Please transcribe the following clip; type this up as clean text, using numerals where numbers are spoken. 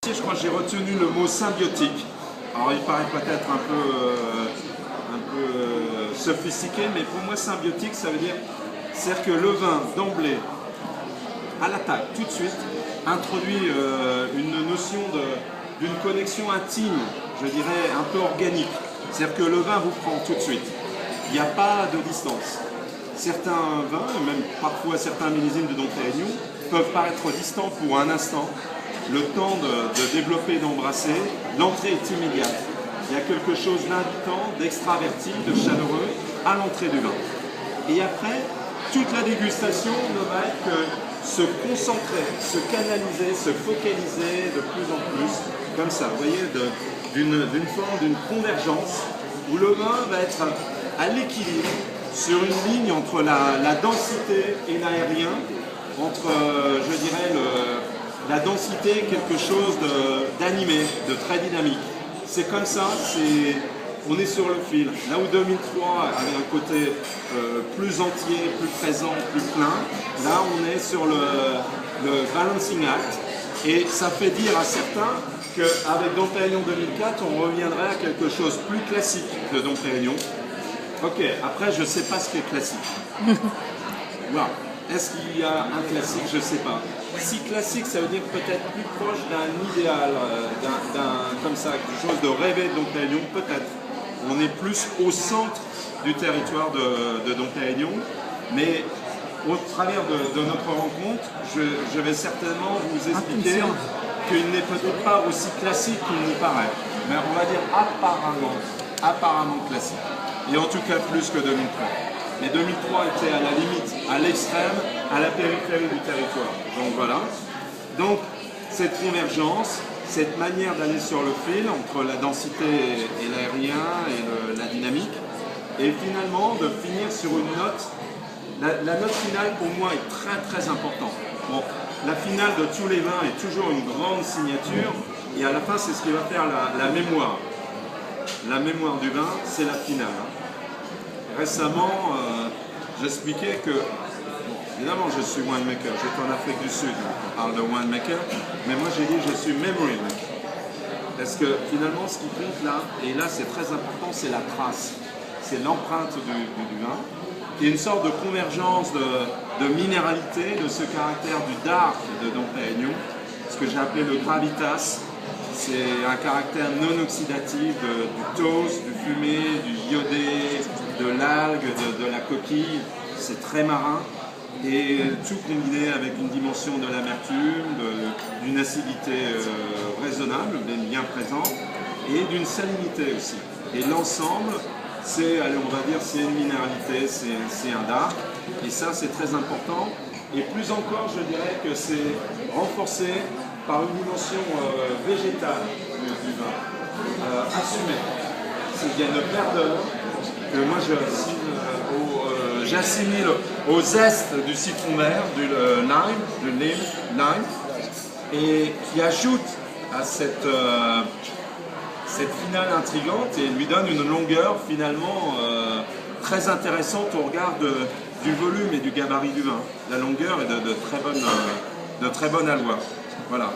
Je crois que j'ai retenu le mot symbiotique. Alors il paraît peut-être un peu sophistiqué, mais pour moi symbiotique, ça veut dire c'est-à-dire que le vin d'emblée, à l'attaque, tout de suite, introduit une notion d'une connexion intime, je dirais un peu organique. C'est-à-dire que le vin vous prend tout de suite. Il n'y a pas de distance. Certains vins, même parfois certains millésimes de Dom Pérignon, peuvent paraître distants pour un instant. Le temps de développer, d'embrasser, l'entrée est immédiate. Il y a quelque chose d'invitant, d'extraverti, de chaleureux à l'entrée du vin. Et après, toute la dégustation ne va être que se concentrer, se canaliser, se focaliser de plus en plus, comme ça, vous voyez, d'une forme, d'une convergence, où le vin va être à l'équilibre, sur une ligne entre la densité et l'aérien, entre, je dirais, la densité, quelque chose d'animé, de très dynamique. C'est comme ça, on est sur le fil. Là où 2003 avait un côté plus entier, plus présent, plus plein, là on est sur le balancing act. Et ça fait dire à certains qu'avec Dom Pérignon 2004, on reviendrait à quelque chose plus classique de Dom Pérignon. Ok, après je ne sais pas ce qui est classique. Voilà. Est-ce qu'il y a un classique? Je ne sais pas. Si classique, ça veut dire peut-être plus proche d'un idéal, comme ça, quelque chose de rêvé de Dom Pérignon, peut-être. On est plus au centre du territoire de Dom Pérignon, mais au travers de notre rencontre, je vais certainement vous expliquer qu'il n'est peut-être pas aussi classique qu'il nous paraît, mais on va dire apparemment classique, et en tout cas plus que 2003. Mais 2003 était à la limite, à l'extrême, à la périphérie du territoire. Donc voilà. Donc cette convergence, cette manière d'aller sur le fil entre la densité et l'aérien et la dynamique, et finalement de finir sur une note. La note finale pour moi est très très importante. Bon, la finale de tous les vins est toujours une grande signature, et à la fin c'est ce qui va faire la mémoire. La mémoire du vin, c'est la finale. Récemment, j'expliquais que, bon, évidemment je suis winemaker, j'étais en Afrique du Sud, on parle de winemaker, mais moi j'ai dit je suis memory maker. Parce que finalement ce qui compte là, et là c'est très important, c'est la trace, c'est l'empreinte du vin, qui est une sorte de convergence de minéralité, de ce caractère du dark de Dom Pérignon, ce que j'ai appelé le gravitas. C'est un caractère non oxydatif du toast, du fumé, du iodé, de l'algue, de la coquille. C'est très marin et tout combiné avec une dimension de l'amertume, d'une acidité raisonnable mais bien présente et d'une salinité aussi. Et l'ensemble, c'est, allez, on va dire, c'est une minéralité, c'est un dark, et ça c'est très important. Et plus encore, je dirais que c'est renforcé par une dimension végétale du vin, assumée. Il y a une verdeur que moi j'assimile au zeste du citron vert, du lime, et qui ajoute à cette finale intrigante et lui donne une longueur finalement très intéressante au regard du volume et du gabarit du vin. La longueur est de très bonne alloi. Voilà,